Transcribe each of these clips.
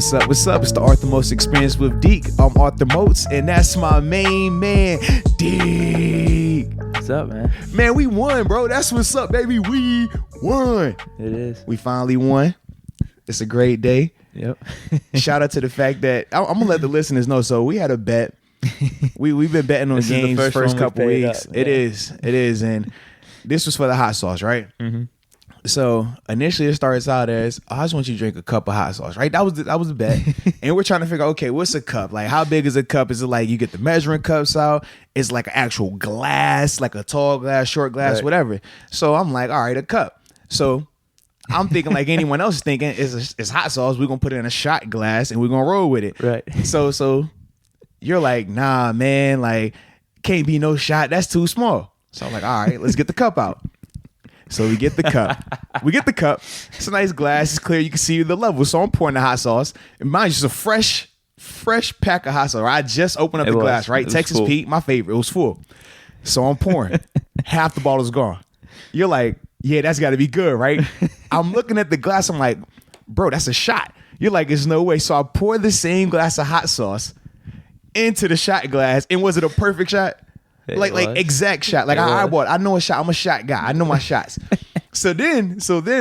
What's up? What's up? It's the Arthur Moats Experience with Deke. I'm Arthur Moats, and that's my main man, Deke. What's up, man? Man, we won, bro. That's what's up, baby. We won. It is. We finally won. It's a great day. Yep. Shout out to the fact that I'm gonna let the listeners know. So we had a bet. We've been betting on This is the games first couple weeks. up, It is, and this was for the hot sauce, right? Mm-hmm. So initially it starts out as, I just want you to drink a cup of hot sauce, right? That was the bet. And we're trying to figure out, okay, what's a cup? Like, how big is a cup? Is it like you get the measuring cups out? It's like an actual glass, like a tall glass, short glass, Right. whatever. So I'm like, all right, a cup. So I'm thinking like anyone else is thinking, it's hot sauce. We're going to put it in a shot glass and we're going to roll with it. Right. So you're like, nah, man, like, can't be no shot. That's too small. So I'm like, all right, let's get the cup out. So we get the cup. It's a nice glass. It's clear. You can see the level. So I'm pouring the hot sauce. And mind you, it's a fresh pack of hot sauce. I just opened up the glass, right? Texas full. Pete, my favorite. It was full. So I'm pouring. Half the bottle's gone. You're like, yeah, that's got to be good, right? I'm looking at the glass. I'm like, bro, that's a shot. You're like, there's no way. So I pour the same glass of hot sauce into the shot glass. And was it a perfect shot? Like exact shot. Like I eyeballed. I know a shot. I'm a shot guy. I know my shots. So then,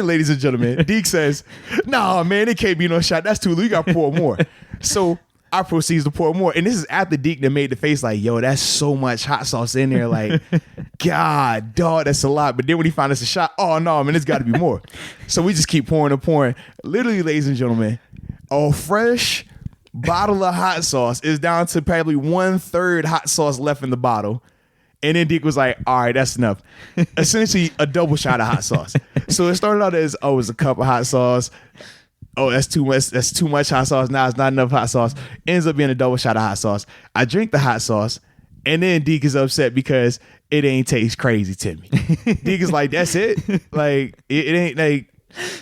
ladies and gentlemen, Deke says, "Nah, man, it can't be no shot. That's too low. You got to pour more." So I proceeds to pour more, and this is after Deke that made the face like, "Yo, that's so much hot sauce in there." Like, God, dog, that's a lot. But then when he found us a shot, oh no, man, it's got to be more. So we just keep pouring and pouring. Literally, ladies and gentlemen, a fresh bottle of hot sauce is down to probably 1/3 hot sauce left in the bottle. And then Deke was like, all right, that's enough. Essentially a double shot of hot sauce. So it started out as, oh, it's a cup of hot sauce. Oh, that's too much. That's too much hot sauce. Now it's not enough hot sauce. Ends up being a double shot of hot sauce. I drink the hot sauce. And then Deke is upset because it ain't taste crazy to me. Deke is like, that's it? Like, it ain't like,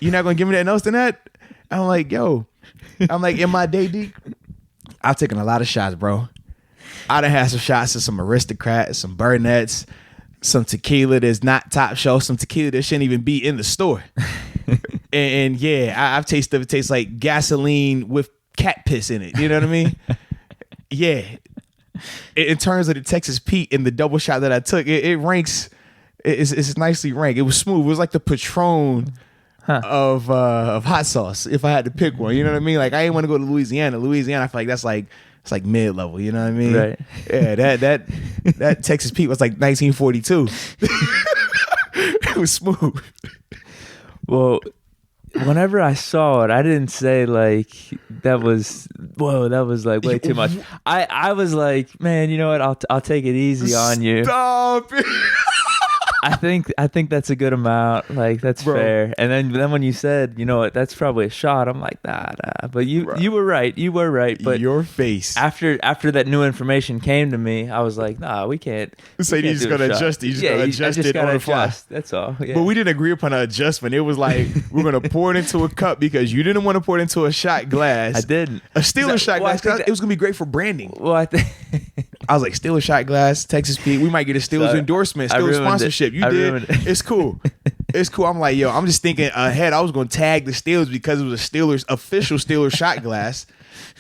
you're not going to give me nothing else than that? I'm like, yo. I'm like, in my day, Deke, I've taken a lot of shots, bro. I done had some shots of some Aristocrats, some Burnett's, some tequila that's not top shelf, some tequila that shouldn't even be in the store. and yeah, I've tasted it tastes like gasoline with cat piss in it. You know what I mean? Yeah. In terms of the Texas Pete and the double shot that I took, it ranks. It's nicely ranked. It was smooth. It was like the Patron of hot sauce. If I had to pick one, you know what I mean? Like I didn't want to go to Louisiana. I feel like that's like. It's like mid-level, you know what I mean? Right. Yeah, that Texas Pete was like 1942. It was smooth. Well, whenever I saw it, I didn't say like that was like way too much. I was like, man, you know what? I'll take it easy on you. Stop it. I think that's a good amount. Like that's fair. And then when you said, you know what, that's probably a shot. I'm like, nah. But you were right. You were right. But your face after that new information came to me, I was like, nah, we can't. So you just gotta adjust it. You just gotta adjust it on the fly. That's all. Yeah. But we didn't agree upon an adjustment. It was like we're gonna pour it into a cup because you didn't want to pour it into a shot glass. I didn't. A Steelers shot glass. It was gonna be great for branding. Well, I was like, Steelers shot glass, Texas Pete. We might get a Steelers endorsement, Steelers sponsorship. You did. It's cool. It's cool. I'm like, yo, I'm just thinking ahead. I was going to tag the Steelers because it was a Steelers official Steelers shot glass.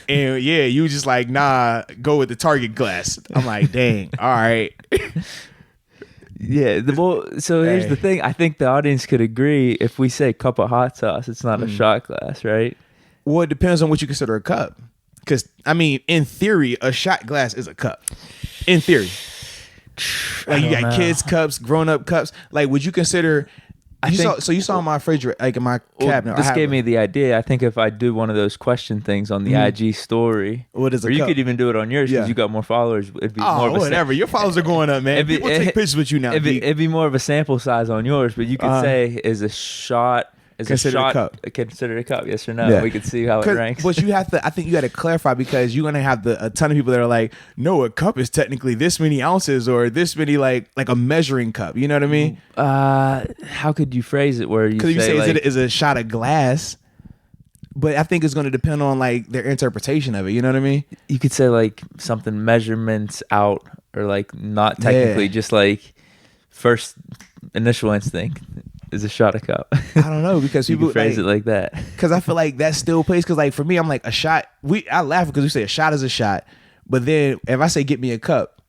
And yeah, you was just like, nah, go with the Target glass. I'm like, dang, all right. Yeah. So here's the thing. I think the audience could agree if we say cup of hot sauce, it's not a shot glass, right? Well, it depends on what you consider a cup. Because, I mean, in theory, a shot glass is a cup. In theory. Like you got kids cups, grown up cups. Like, would you consider? You saw my refrigerator, like in my cabinet. This gave me the idea. I think if I do one of those question things on the IG story, what is a or you cup? could even do it on yours because you got more followers. It'd be more of a whatever. Your followers are going up, man. People take pictures with you now. It'd be more of a sample size on yours, but you could say is a shot. Is considered a cup. Considered a cup, yes or no? Yeah. We could see how it ranks. But you have to. I think you got to clarify because you're gonna have a ton of people that are like, no, a cup is technically this many ounces or this many like a measuring cup. You know what I mean? How could you phrase it where you say, you say like, is a shot of glass? But I think it's going to depend on like their interpretation of it. You know what I mean? You could say like something measurements out or like not technically, just like first initial instinct is a shot of cup. I don't know, because You people can phrase it like that. because I feel like that still plays. Because like for me, I'm like a shot. I laugh because we say a shot is a shot, but then if I say get me a cup,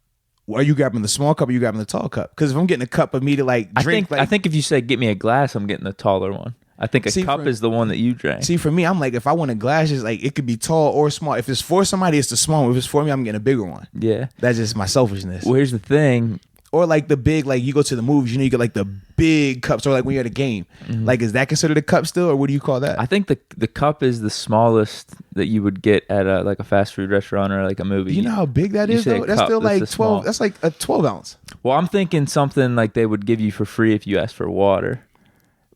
are you grabbing the small cup or you grabbing the tall cup? Because if I'm getting a cup of me to like drink, I think if you say get me a glass, I'm getting the taller one. I think a cup is the one that you drank. See, for me, I'm like, if I want a glass, it's like it could be tall or small. If it's for somebody, it's the small one. If it's for me, I'm getting a bigger one. Yeah. That's just my selfishness. Well, here's the thing. Or like the big, like you go to the movies, you get like the big cups, or like when you're at a game. Like, is that considered a cup still, or what do you call that? I think the cup is the smallest that you would get at like a fast food restaurant or like a movie. You know how big that is, though? That's still like 12. That's like a 12 ounce. Well, I'm thinking something like they would give you for free if you asked for water.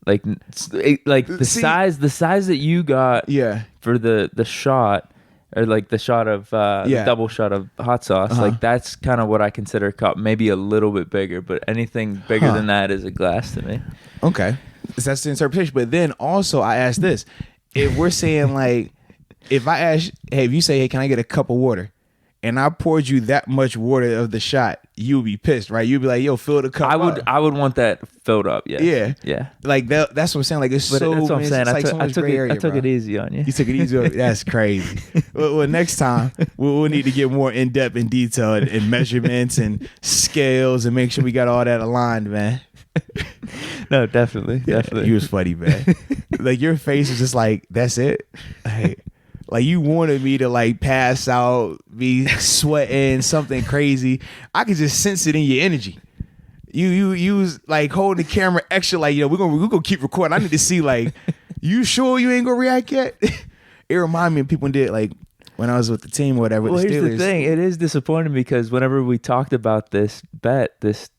Like the size that you got for the shot, or like the shot of the double shot of hot sauce, like that's kind of what I consider a cup. Maybe a little bit bigger, but anything bigger than that is a glass to me. Okay, so that's the interpretation. But then also I ask this: if we're saying like, if I ask, hey, if you say, hey, can I get a cup of water? And I poured you that much water of the shot, you would be pissed, right? You'd be like, "Yo, fill the cup." I would want that filled up. Yeah, yeah. Like that. That's what I'm saying. Like it's but so. That's what I'm saying. I took it easy on you. You took it easy. That's crazy. Well, next time we'll need to get more in depth and detailed in measurements and scales and make sure we got all that aligned, man. No, definitely. You was funny, man. Like your face was just like, that's it. Like you wanted me to like pass out, be sweating, something crazy. I could just sense it in your energy. You was like holding the camera extra, like, we're gonna keep recording. I need to see, like, you sure you ain't gonna react yet? It reminded me of people did like when I was with the team or whatever. Well, with the here's Steelers. the thing. It is disappointing because whenever we talked about this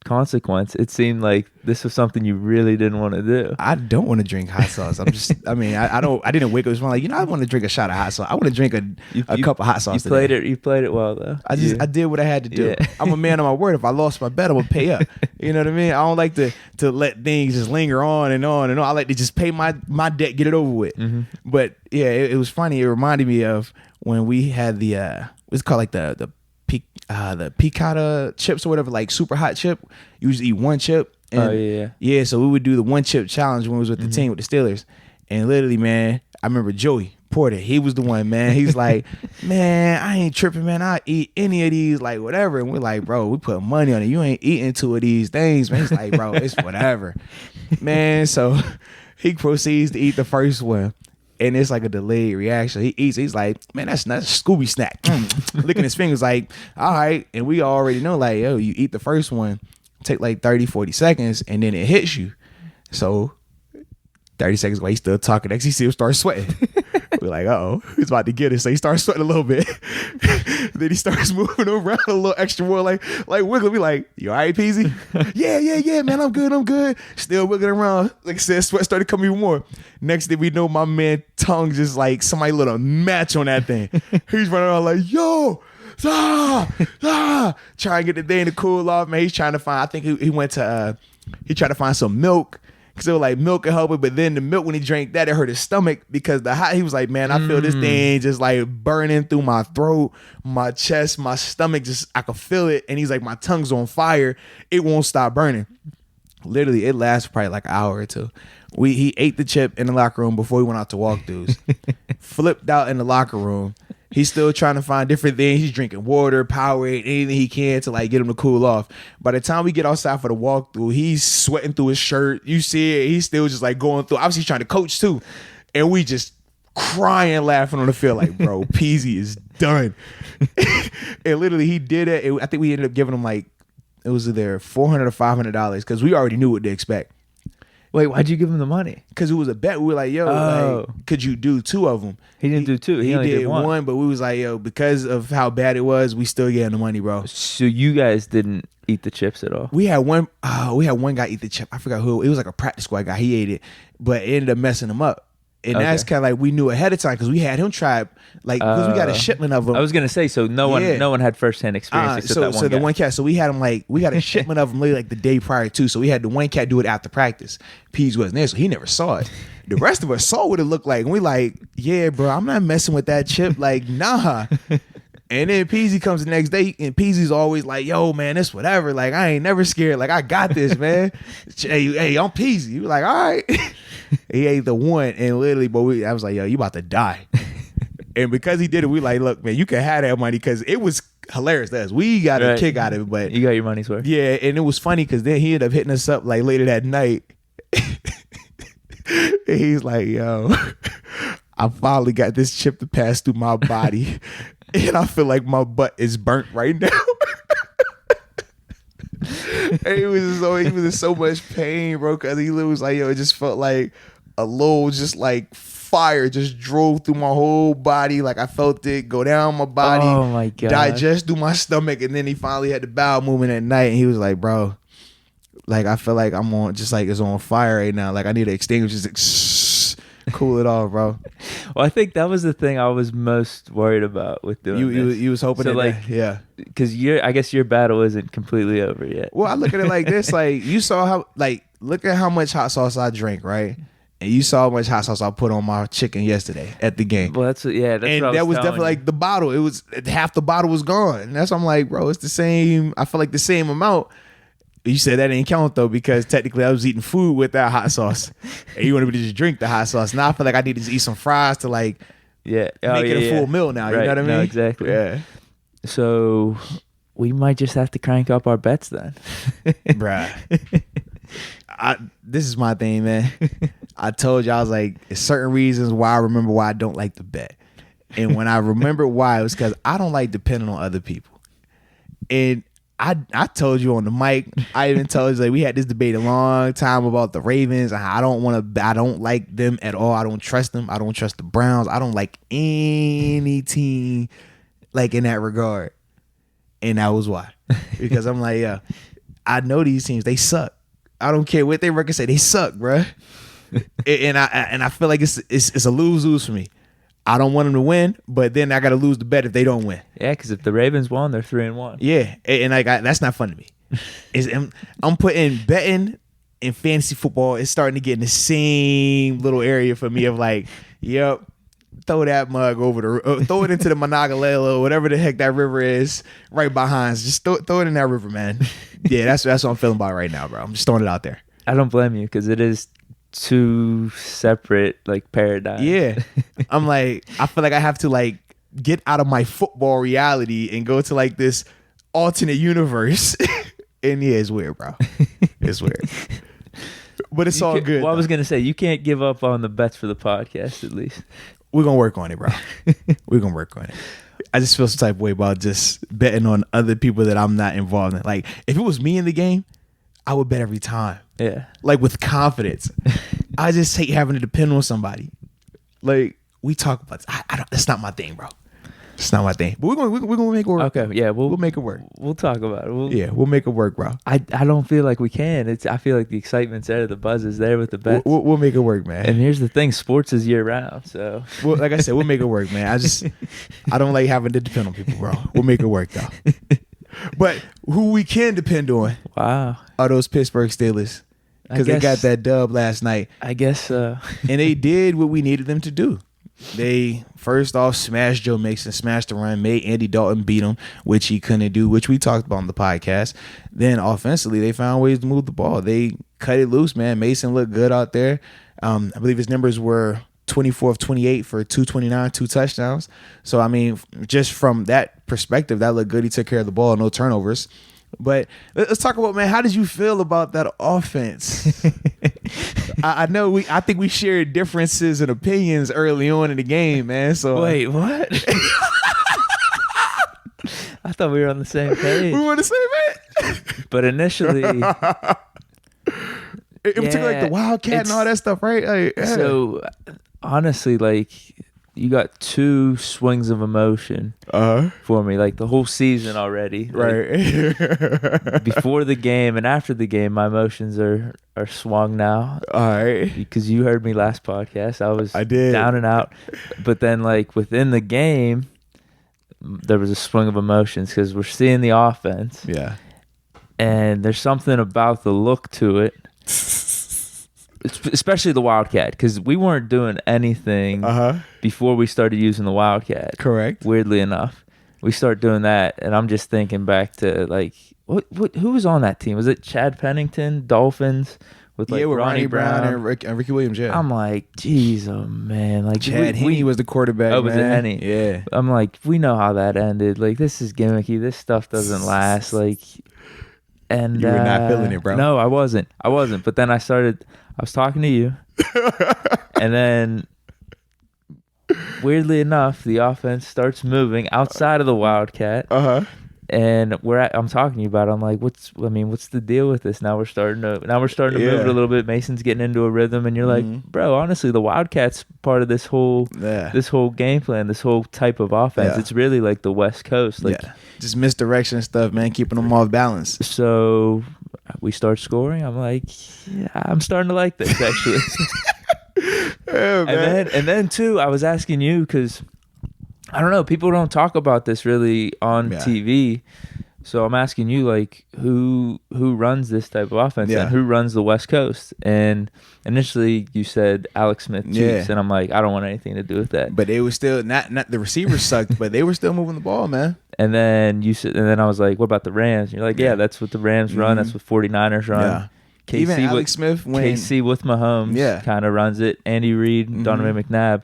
consequence, it seemed like this was something you really didn't want to do. I don't want to drink hot sauce. I didn't wake up this morning like, I want to drink a shot of hot sauce. I want to drink a cup of hot sauce. You played it well though. I did what I had to do. Yeah. I'm a man of my word. If I lost my bet, I would pay up. You know what I mean? I don't like to let things just linger on and on and on. I like to just pay my debt, get it over with. Mm-hmm. But yeah, it was funny. It reminded me of when we had it's called like the piccata chips or whatever, like super hot chip. You usually eat one chip. And yeah. So we would do the one chip challenge when we was with the team with the Steelers. And literally, man, I remember Joey Porter. He was the one, man. He's like, man, I ain't tripping, man. I eat any of these, like whatever. And we're like, bro, we put money on it. You ain't eating two of these things, man. He's like, bro, it's whatever, man. So he proceeds to eat the first one. And it's like a delayed reaction. He eats. He's like, man, that's not a Scooby snack. Licking his fingers like, all right. And we already know, like, yo, you eat the first one, take like 30, 40 seconds, and then it hits you. So 30 seconds while he's still talking, next he still starts sweating. We're like, uh-oh, he's about to get it. So he starts sweating a little bit. Then he starts moving around a little extra more, like wiggling. We like, you all right, Peasy? yeah, man, I'm good. Still wiggling around. Like I said, sweat started coming even more. Next thing we know, my man tongue just like somebody lit a match on that thing. He's running around like, yo, trying to get the thing to cool off, man. He's trying to find, I think he went to, he tried to find some milk. Cause it was like milk could help it, but then the milk, when he drank that, it hurt his stomach because he was like, man, I feel this thing just like burning through my throat, my chest, my stomach, just I could feel it. And he's like, my tongue's on fire. It won't stop burning. Literally, it lasted probably like an hour or two. He ate the chip in the locker room before we went out to walkthroughs. Flipped out in the locker room. He's still trying to find different things. He's drinking water, Powerade, anything he can to like get him to cool off. By the time we get outside for the walkthrough, he's sweating through his shirt. You see it. He's still just like going through. Obviously, he's trying to coach too. And we just crying, laughing on the field like, bro, Peasy is done. And literally, he did it. I think we ended up giving him like, it was either $400 or $500 because we already knew what to expect. Wait, why'd you give him the money? Because it was a bet. We were like, yo, like, could you do two of them? He didn't do two. He only did one. But we was like, yo, because of how bad it was, we still getting the money, bro. So you guys didn't eat the chips at all? We had one guy eat the chip. I forgot who. It was like a practice squad guy. He ate it, but it ended up messing him up. And that's kind of like we knew ahead of time because we had him try, like, because we got a shipment of them. I was gonna say, so no one had firsthand experience except that one so guy. The one cat. So we had him like we got a shipment of them literally like the day prior to. So we had the one cat do it after practice. Pease wasn't there, so he never saw it. The rest of us saw what it looked like, and we like, yeah, bro, I'm not messing with that chip. Like, nah. And And then Peasy comes the next day, and Peasy's always like, yo, man, it's whatever. Like, I ain't never scared. Like, I got this, man. Hey, I'm Peasy. You like, all right. He ate the one, and literally, but I was like, yo, you about to die. And because he did it, we like, look, man, you can have that money, because it was hilarious to us. We got a kick out of it, but you got your money's worth. Yeah, and it was funny because then he ended up hitting us up like later that night. And he's like, yo, I finally got this chip to pass through my body, and I feel like my butt is burnt right now. And he was in so much pain, bro, because he was like, yo, it just felt like a little, just like fire just drove through my whole body. Like I felt it go down my body, oh my god, digest through my stomach, and then he finally had the bowel movement at night, and he was like, bro, like I feel like I'm on, just like it's on fire right now. Like I need to extinguish this, cool it off, bro. Well, I think that was the thing I was most worried about with doing this. You was hoping so that, like, yeah, because I guess your battle isn't completely over yet. Well, I look at it like this, like you saw how, like look at how much hot sauce I drank, right? And you saw how much hot sauce I put on my chicken yesterday at the game. Well, that's and what that was definitely you. like the bottle. It was half the bottle was gone. And that's why I'm like, bro, it's the same. I feel like the same amount. You said that didn't count though, because technically I was eating food with that hot sauce, and you wanted me to just drink the hot sauce. Now I feel like I need to eat some fries to like make it a full meal now. Right. You know what I mean? No, exactly. Yeah. So we might just have to crank up our bets then, bruh. This is my thing, man. I told you, I was like, it's certain reasons why I remember why I don't like to bet. And when I remember why, it was because I don't like depending on other people. And I told you on the mic, I even told you, like, we had this debate a long time about the Ravens. I don't like them at all. I don't trust them. I don't trust the Browns. I don't like any team like in that regard. And that was why. Because I'm like, yeah, I know these teams, they suck. I don't care what they record say, they suck, bruh. and I feel like it's a lose-lose for me. I don't want them to win, but then I got to lose the bet if they don't win. Yeah, because if the Ravens won, they're 3-1. Yeah, and like that's not fun to me. I'm putting betting and fantasy football. It's starting to get in the same little area for me of like, yep, throw that mug over throw it into the Monongahela, whatever the heck that river is, right behind. Just throw it in that river, man. Yeah, that's what I'm feeling about right now, bro. I'm just throwing it out there. I don't blame you, because it is two separate like paradigms. Yeah. I'm like, I feel like I have to like get out of my football reality and go to like this alternate universe. And yeah, it's weird, bro. It's weird. But it's all good. Well, I was gonna say, you can't give up on the bets for the podcast, at least. We're gonna work on it, bro. We're gonna work on it. I just feel some type of way about just betting on other people that I'm not involved in. Like, if it was me in the game, I would bet every time. Yeah. Like with confidence. I just hate having to depend on somebody. Like, we talk about this. I don't, that's not my thing, bro. It's not my thing. But we're gonna make it work. Okay, yeah, we'll make it work. We'll talk about it. We'll make it work, bro. I don't feel like we can. I feel like the excitement's there, the buzz is there with the bets. We'll make it work, man. And here's the thing: sports is year round. So, well, like I said, we'll make it work, man. I don't like having to depend on people, bro. We'll make it work though. But who we can depend on, wow, are those Pittsburgh Steelers, because they got that dub last night. I guess so. And they did what we needed them to do. They first off smashed Joe Mixon, smashed the run, made Andy Dalton beat him, which he couldn't do, which we talked about on the podcast. Then offensively, they found ways to move the ball. They cut it loose, man. Mason looked good out there. I believe his numbers were 24 of 28 for 229, 2 touchdowns. So, I mean, just from that perspective, that looked good. He took care of the ball, no turnovers. But let's talk about, man, how did you feel about that offense? I know I think we shared differences and opinions early on in the game, man. So wait, what? I thought we were on the same page. We were on the same page. But initially, it took like the Wildcat and all that stuff, right? Like, yeah. So honestly, like, you got two swings of emotion for me, like the whole season already. Right. Like, before the game and after the game, my emotions are swung now. All right. Because you heard me last podcast. I did. Down and out. But then, like, within the game, there was a swing of emotions because we're seeing the offense. Yeah. And there's something about the look to it. Especially the Wildcat, because we weren't doing anything before we started using the Wildcat. Correct. Weirdly enough, we start doing that, and I'm just thinking back to like who was on that team? Was it Chad Pennington, Dolphins, with like with Ronnie Brown and Ricky Williams? Yeah, I'm like, geez, oh man, like Chad Henne was the quarterback. Oh, was it Henne? Yeah. I'm like, we know how that ended. Like, this is gimmicky. This stuff doesn't last. Like, and you were not feeling it, bro. No, I wasn't. But then I was talking to you, and then weirdly enough, the offense starts moving outside of the Wildcat. And I'm talking to you about it. I'm like, what's the deal with this? Now we're starting to move it a little bit. Mason's getting into a rhythm, and you're like, bro, honestly, the Wildcats part of this whole game plan, this whole type of offense. Yeah. It's really like the West Coast, like just misdirection stuff, man, keeping them off balance. So we start scoring. I'm like, yeah, I'm starting to like this actually. And then too, I was asking you because I don't know, people don't talk about this really on TV. So I'm asking you, like, who runs this type of offense and who runs the West Coast? And initially you said Alex Smith Chiefs, and I'm like, I don't want anything to do with that. But they were still not the receivers sucked, but they were still moving the ball, man. And then I was like, what about the Rams? And you're like, yeah, that's what the Rams run. That's what 49ers run. Yeah. KC even Alex Smith, KC with Mahomes, kind of runs it. Andy Reid, Donovan McNabb.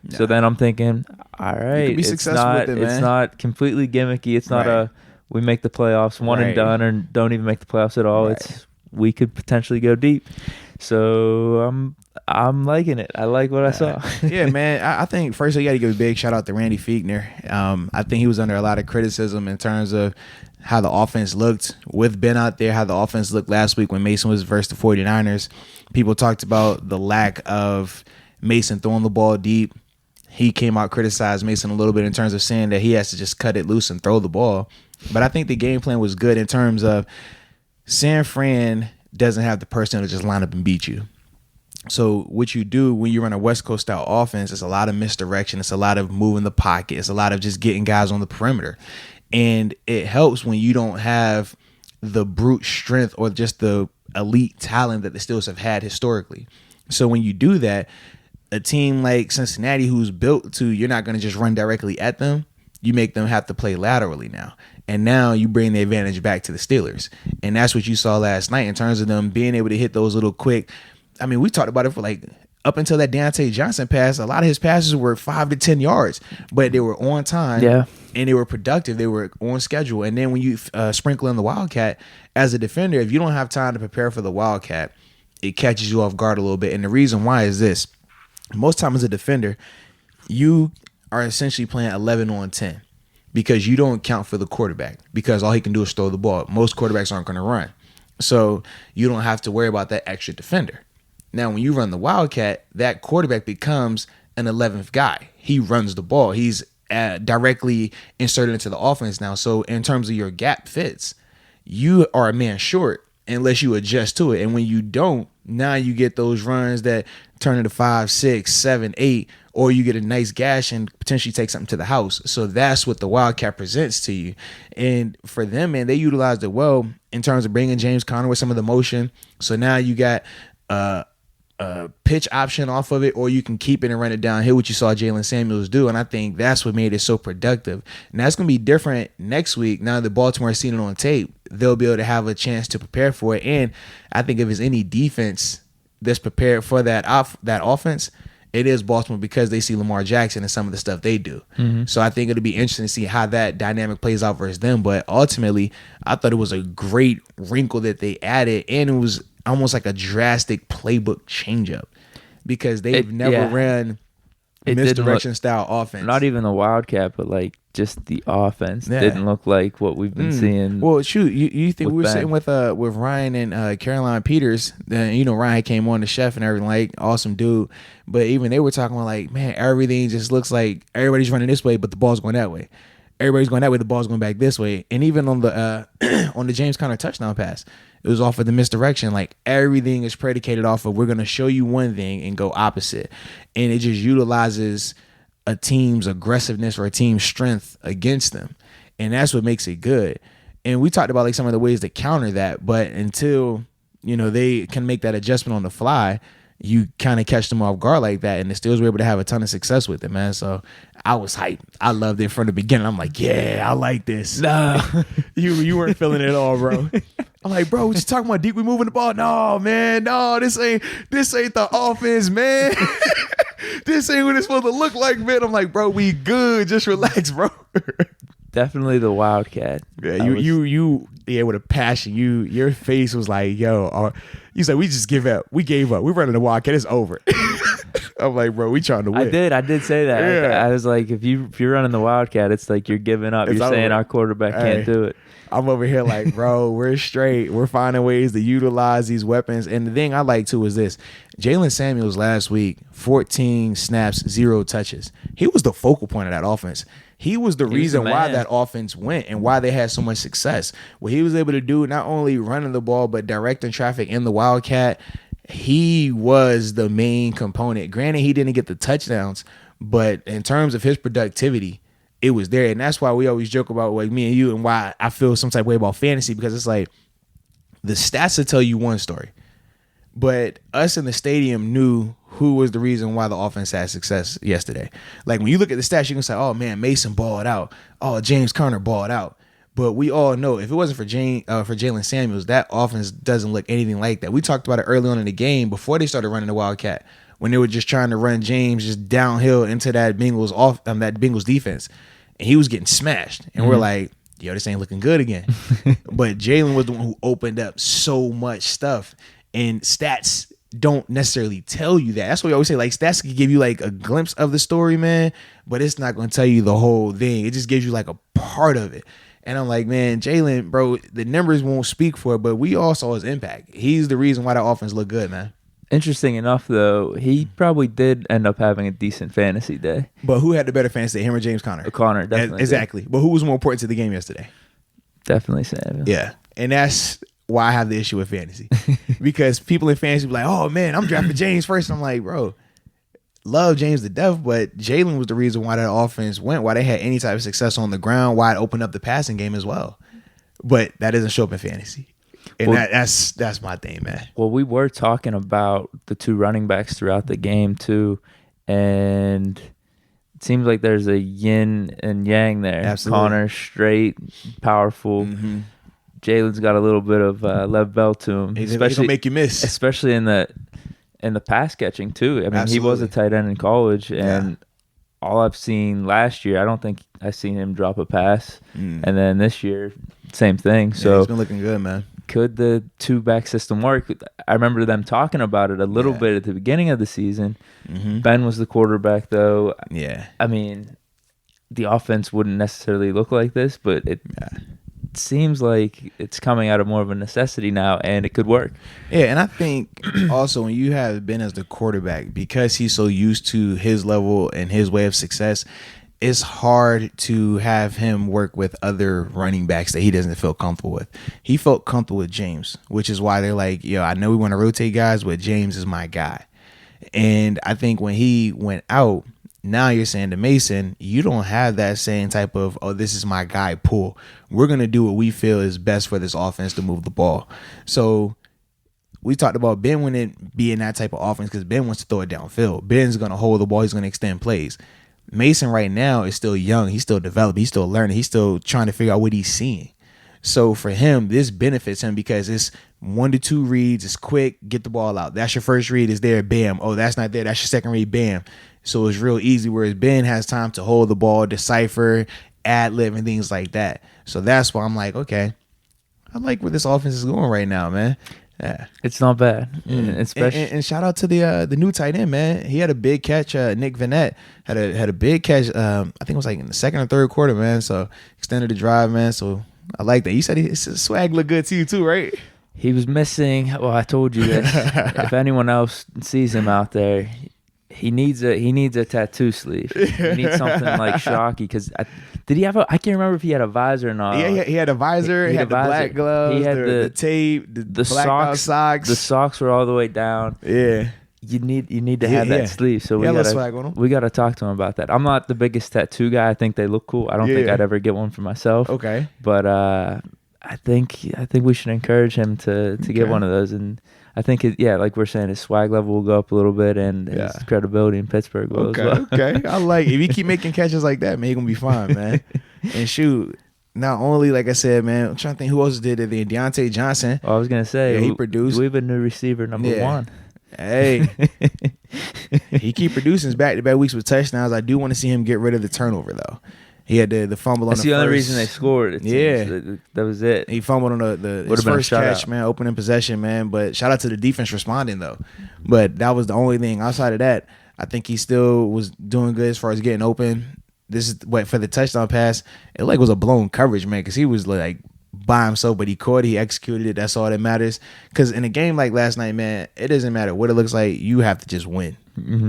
So then I'm thinking, all right, it's not completely gimmicky. It's not we make the playoffs one and done, or don't even make the playoffs at all. It's we could potentially go deep. So I'm liking it. I like what I saw. Yeah, man. I think first you got to give a big shout out to Randy Fichtner. I think he was under a lot of criticism in terms of how the offense looked with Ben out there, how the offense looked last week when Mason was versus the 49ers. People talked about the lack of Mason throwing the ball deep. He came out, criticized Mason a little bit in terms of saying that he has to just cut it loose and throw the ball. But I think the game plan was good in terms of San Fran doesn't have the person to just line up and beat you. So what you do when you run a West Coast style offense is a lot of misdirection. It's a lot of moving the pocket. It's a lot of just getting guys on the perimeter. And it helps when you don't have the brute strength or just the elite talent that the Steelers have had historically. So when you do that, a team like Cincinnati, who's built to, you're not going to just run directly at them. You make them have to play laterally now. And now you bring the advantage back to the Steelers. And that's what you saw last night in terms of them being able to hit those little quick. I mean, we talked about it for like up until that Deontay Johnson pass. A lot of his passes were 5 to 10 yards, but they were on time. Yeah. And they were productive. They were on schedule. And then when you sprinkle in the Wildcat, as a defender, if you don't have time to prepare for the Wildcat, it catches you off guard a little bit. And the reason why is this. Most times as a defender, you are essentially playing 11 on 10 because you don't count for the quarterback because all he can do is throw the ball. Most quarterbacks aren't going to run. So you don't have to worry about that extra defender. Now, when you run the Wildcat, that quarterback becomes an 11th guy. He runs the ball. He's directly inserted into the offense now. So in terms of your gap fits, you are a man short unless you adjust to it. And when you don't, now you get those runs that turn into 5, 6, 7, 8, or you get a nice gash and potentially take something to the house. So that's what the Wildcat presents to you. And for them, man, they utilized it well in terms of bringing James Conner with some of the motion. So now you got a pitch option off of it, or you can keep it and run it downhill, what you saw Jalen Samuels do. And I think that's what made it so productive. And that's going to be different next week. Now that Baltimore has seen it on tape, they'll be able to have a chance to prepare for it. And I think if there's any defense that's prepared for that offense, it is Baltimore because they see Lamar Jackson and some of the stuff they do. Mm-hmm. So I think it'll be interesting to see how that dynamic plays out versus them. But ultimately, I thought it was a great wrinkle that they added, and it was almost like a drastic playbook changeup because they've never ran misdirection style offense. Not even the Wildcat, but like just the offense didn't look like what we've been seeing. Well, shoot, you think we were sitting with Ryan and Caroline Peters? Then Ryan came on, the chef and everything, like awesome dude. But even they were talking about like, man, everything just looks like everybody's running this way, but the ball's going that way. Everybody's going that way, the ball's going back this way. And even on the on the James Conner touchdown pass, it was off of the misdirection. Like everything is predicated off of we're going to show you one thing and go opposite. And it just utilizes a team's aggressiveness or a team's strength against them. And that's what makes it good. And we talked about like some of the ways to counter that. But until, they can make that adjustment on the fly, you kind of catch them off guard like that, and the Steelers were able to have a ton of success with it, man. So I was hyped. I loved it from the beginning. I'm like, yeah, I like this. No, you weren't feeling it at all, bro. I'm like, bro, what you talking about? Deke, we moving the ball? No, man, no, this ain't the offense, man. This ain't what it's supposed to look like, man. I'm like, bro, we good. Just relax, bro. definitely the Wildcat. Yeah, yeah, with a passion. Your face was like, yo, you said we just give up. We gave up. We running the Wildcat. It's over. I'm like, bro, we trying to win. I did say that. Yeah. I was like, if you're running the Wildcat, it's like you're giving up. You're saying our quarterback can't do it. I'm over here like, bro, we're straight. We're finding ways to utilize these weapons. And the thing I like too is this. Jalen Samuels last week, 14 snaps, 0 touches. He was the focal point of that offense. He was the reason why that offense went and why they had so much success. What he was able to do, not only running the ball, but directing traffic in the Wildcat, he was the main component. Granted, he didn't get the touchdowns, but in terms of his productivity, it was there. And that's why we always joke about, like, me and you, and why I feel some type of way about fantasy, because it's like the stats will tell you one story, but us in the stadium knew who was the reason why the offense had success yesterday. Like, when you look at the stats, you can say, oh man, Mason balled out. Oh, James Conner balled out. But we all know if it wasn't for Jalen Samuels, that offense doesn't look anything like that. We talked about it early on in the game before they started running the Wildcat, when they were just trying to run James just downhill into that Bengals defense, and he was getting smashed. And we're like, yo, this ain't looking good again. But Jalen was the one who opened up so much stuff, and stats don't necessarily tell you that. That's what we always say. Like, stats can give you like a glimpse of the story, man, but it's not going to tell you the whole thing. It just gives you like a part of it. And I'm like, man, Jalen, bro, the numbers won't speak for it, but we all saw his impact. He's the reason why the offense looked good, man. Interesting enough, though, he probably did end up having a decent fantasy day. But who had the better fantasy day, him or James Conner? Conner, definitely. Exactly. But who was more important to the game yesterday? Definitely Samuel. Yeah. And that's why I have the issue with fantasy. Because people in fantasy be like, oh, man, I'm drafting James first. I'm like, bro, love James to death, but Jalen was the reason why that offense went, why they had any type of success on the ground, why it opened up the passing game as well. But that doesn't show up in fantasy. And that's my thing, man. Well, we were talking about the two running backs throughout the game too, and it seems like there's a yin and yang there. Absolutely. Conner straight, powerful. Mm-hmm. Jalen's got a little bit of Lev Bell to him. He's gonna make you miss, especially in the pass catching too. I mean, Absolutely. He was a tight end in college, and all I've seen last year, I don't think I've seen him drop a pass. And then this year, same thing. So he's been looking good, man. Could the two-back system work? I remember them talking about it a little bit at the beginning of the season. Mm-hmm. Ben was the quarterback, though. Yeah. I mean, the offense wouldn't necessarily look like this, but it seems like it's coming out of more of a necessity now, and it could work. Yeah, and I think also when you have Ben as the quarterback, because he's so used to his level and his way of success, it's hard to have him work with other running backs that he doesn't feel comfortable with. He felt comfortable with James, which is why they're like, yo, I know we want to rotate guys, but James is my guy. And I think when he went out, now you're saying to Mason, you don't have that same type of, oh, this is my guy pull. We're going to do what we feel is best for this offense to move the ball. So we talked about Ben wouldn't be in that type of offense because Ben wants to throw it downfield. Ben's going to hold the ball. He's going to extend plays. Mason right now is still young. He's still developing. He's still learning. He's still trying to figure out what he's seeing. So for him, this benefits him because it's 1 to 2 reads. It's quick. Get the ball out. That's your first read. Is there. Bam. Oh, that's not there. That's your second read. Bam. So it's real easy. Whereas Ben has time to hold the ball, decipher, ad-lib, and things like that. So that's why I'm like, okay, I like where this offense is going right now, man. Yeah, it's not bad. And shout out to the new tight end, man. He had a big catch. Nick Vanette had a big catch. I think it was like in the second or third quarter, man. So extended the drive, man. So I like that. You said his swag looked good to you too, right? He was missing. Well, I told you this. If anyone else sees him out there, he needs a tattoo sleeve. He needs something like Shockey because did he have I can't remember if he had a visor or not. Yeah, he had a visor. He had the black gloves. He had the tape. The black socks. The socks were all the way down. Yeah. You need to have that sleeve. So we gotta talk to him about that. I'm not the biggest tattoo guy. I think they look cool. I don't think I'd ever get one for myself. Okay. But I think we should encourage him to get one of those, and I think like we're saying, his swag level will go up a little bit, and his credibility in Pittsburgh will as well. Okay. I like it. If you keep making catches like that, man, you're gonna be fine, man. And shoot, not only, like I said, man, I'm trying to think who else did it. Then Deontay Johnson. I was gonna say, he produced. We have a new receiver, number one. Hey, he keep producing back-to-back weeks with touchdowns. I do want to see him get rid of the turnover though. He had the fumble on That's the the only first. reason they scored. It seems. That was it. He fumbled on his first catch, man, opening possession, man. But shout out to the defense responding though. But that was the only thing. Outside of that, I think he still was doing good as far as getting open. This is what for the touchdown pass. It like was a blown coverage, man, because he was like by himself, but he caught it, he executed it. That's all that matters. Because in a game like last night, man, it doesn't matter what it looks like. You have to just win.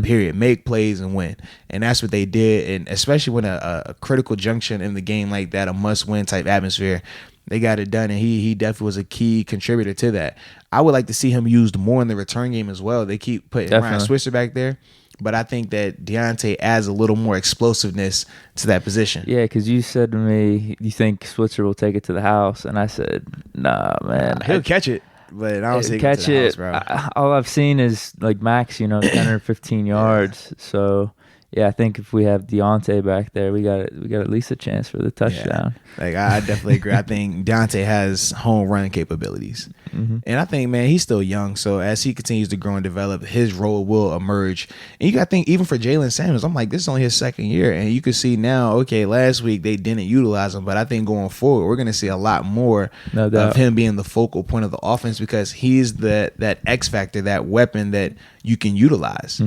Period. Make plays and win. And that's what they did. And especially when a critical junction in the game like that, a must-win type atmosphere, they got it done. And he definitely was a key contributor to that. I would like to see him used more in the return game as well. They keep putting Ryan Switzer back there. But I think that Deontay adds a little more explosiveness to that position. Yeah, because you said to me, you think Switzer will take it to the house? And I said, nah, man. He'll catch it. But I don't see it catch to the it. house, bro. All I've seen is like max, 10 or 15 yards. So yeah, I think if we have Deontay back there, we got at least a chance for the touchdown. Yeah. Like I definitely agree. I think Deontay has home run capabilities, and I think, man, he's still young. So as he continues to grow and develop, his role will emerge. And you got to think, even for Jalen Samuels, I'm like, this is only his second year, and you can see now. Okay, last week they didn't utilize him, but I think going forward, we're going to see a lot more of him being the focal point of the offense because he's that X factor, that weapon that you can utilize.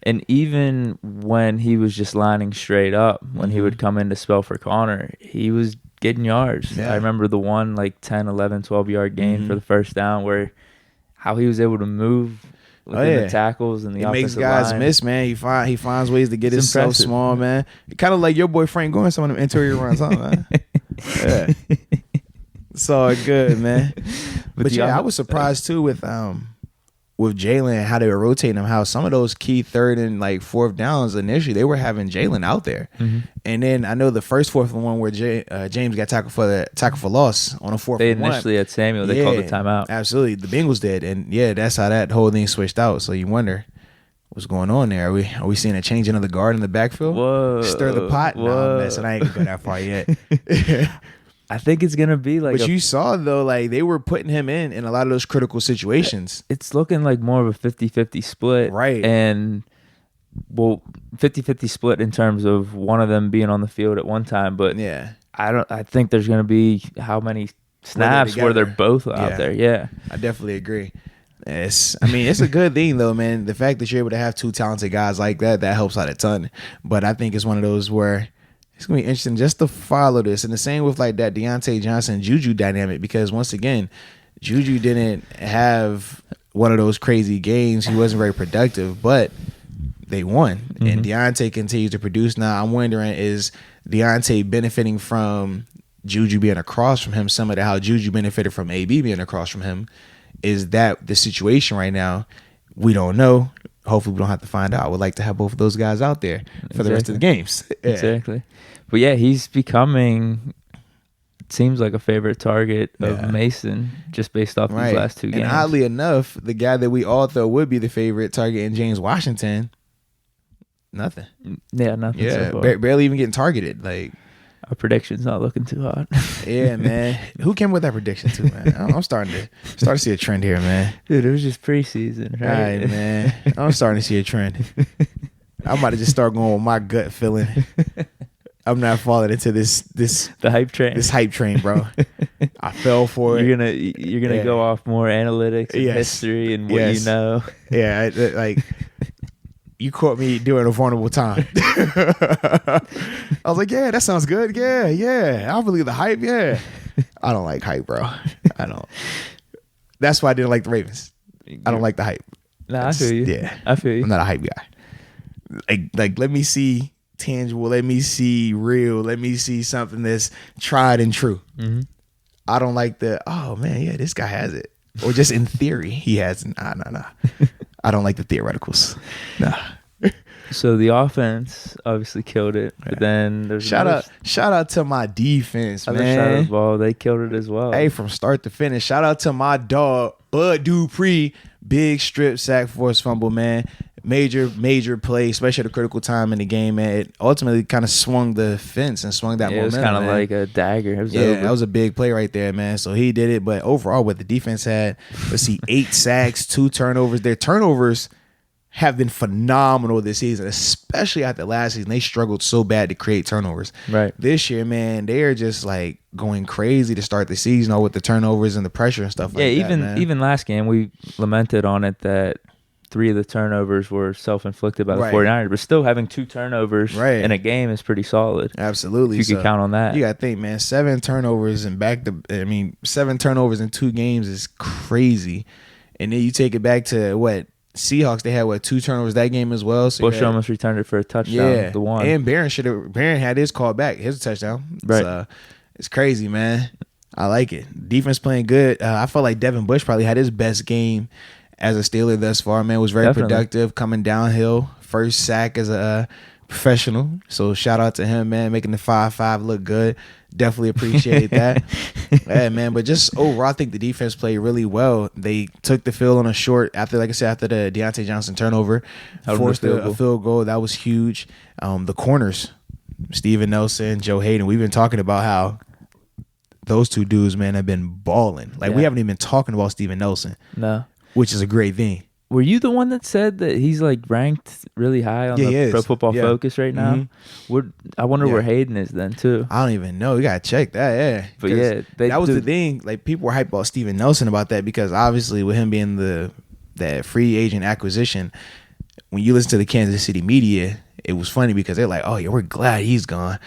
And even when he was just lining straight up, when he would come in to spell for Connor, he was getting yards. Yeah. I remember the one like 10, 11, 12-yard gain for the first down where how he was able to move within the tackles and the offensive line. Makes guys miss, man. He finds ways to get himself small, man. Kind of like your boy Frank going some of them interior runs, huh, man? Yeah. It's all good, man. But yeah, I was surprised too with Jalen, how they were rotating him, how some of those key third and like fourth downs initially, they were having Jalen out there. And then I know the first fourth one where James got tackled for loss on a 4th They and 1. initially had Samuel. They called the timeout. Absolutely. The Bengals did. And yeah, that's how that whole thing switched out. So you wonder what's going on there. Are we seeing a changing of the guard in the backfield? Whoa. Stir the pot? Whoa. No, I'm messing. I ain't gonna go that far yet. I think it's going to be like... But you saw, though, like they were putting him in a lot of those critical situations. It's looking like more of a 50-50 split. Right. And, 50-50 split in terms of one of them being on the field at one time. But yeah, I think there's going to be how many snaps where they're both out there. Yeah. I definitely agree. It's a good thing, though, man. The fact that you're able to have two talented guys like that helps out a ton. But I think it's one of those where it's going to be interesting just to follow this. And the same with like that Deontay Johnson-Juju dynamic, because once again, Juju didn't have one of those crazy games. He wasn't very productive, but they won. And Deontay continues to produce. Now, I'm wondering, is Deontay benefiting from Juju being across from him, similar to how Juju benefited from AB being across from him? Is that the situation right now? We don't know. Hopefully we don't have to find out. I would like to have both of those guys out there for the rest of the games. Yeah. Exactly. But yeah, he's becoming, it seems like a favorite target of Mason just based off these last two games. And oddly enough, the guy that we all thought would be the favorite target in James Washington, nothing. Yeah, nothing. Yeah, so far. barely even getting targeted. Like, our prediction's not looking too hot. Yeah, man. Who came with that prediction too, man? I'm starting to see a trend here, man. Dude, it was just preseason, right? All right, man. I'm starting to see a trend. I'm about to just start going with my gut feeling. I'm not falling into the hype train. This hype train, bro. I fell for it. You're gonna go off more analytics and history and what you know. Yeah, like you caught me during a vulnerable time. I was like, yeah, that sounds good. Yeah. I believe the hype. Yeah. I don't like hype, bro. I don't. That's why I didn't like the Ravens. I don't like the hype. Nah, I feel you. Yeah. I feel you. I'm not a hype guy. Like let me see tangible. Let me see real. Let me see something that's tried and true. Mm-hmm. I don't like oh man, yeah, this guy has it. Or just in theory, he has it. Nah. I don't like the theoreticals. Nah. So the offense obviously killed it, but then there's Shout out to my defense, other side of man. the ball. They killed it as well. Hey, from start to finish. Shout out to my dog, Bud Dupree. Big strip sack force fumble, man. Major play, especially at a critical time in the game, man. It ultimately kind of swung the fence and swung that momentum. It was kind of man. like a dagger. It was that was a big play right there, man. So he did it. But overall, what the defense had, let's see, 8 sacks, 2 turnovers. Their turnovers have been phenomenal this season, especially after last season. They struggled so bad to create turnovers. Right. This year, man, they are just like going crazy to start the season, all with the turnovers and the pressure and stuff like that. Even last game, we lamented on it that 3 of the turnovers were self-inflicted by the 49ers, but still having 2 turnovers in a game is pretty solid. Absolutely. If you could count on that. You got to think, man, 7 turnovers in 7 turnovers in 2 games is crazy. And then you take it back to what? Seahawks, they had 2 turnovers that game as well. So Bush almost returned it for a touchdown. The one. And Barron had his call back, his touchdown. Right. So, it's crazy, man. I like it. Defense playing good. I felt like Devin Bush probably had his best game as a Steeler thus far, man. Was very productive, coming downhill. First sack as a professional. So shout out to him, man, making the 5-5 look good. Definitely appreciate that. Yeah, man. But just overall, I think the defense played really well. They took the field on a short after the Deontay Johnson turnover, forced a field goal. That was huge. The corners, Steven Nelson, Joe Hayden. We've been talking about how those 2 dudes, man, have been balling. Like we haven't even been talking about Steven Nelson. No. Which is a great thing. Were you the one that said that he's like ranked really high on the Pro Football Focus right now? Mm-hmm. I wonder where Hayden is then too. I don't even know. You gotta check that. Yeah, but that was the thing. Like people were hyped about Steven Nelson about that because obviously with him being that free agent acquisition, when you listen to the Kansas City media, it was funny because they're like, "Oh yeah, we're glad he's gone.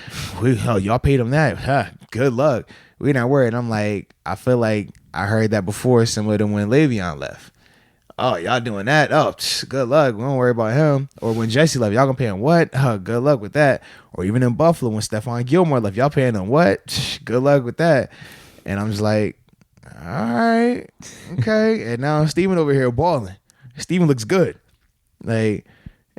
Y'all paid him that. Huh, good luck. We're not worried." I'm like, I feel like I heard that before, similar to when Le'Veon left. Oh, y'all doing that? Oh, good luck. We don't worry about him. Or when Jesse left, y'all gonna pay him what? Oh, good luck with that. Or even in Buffalo when Stephon Gilmore left, y'all paying him what? Good luck with that. And I'm just like, all right, okay. And now Steven over here balling. Steven looks good. Like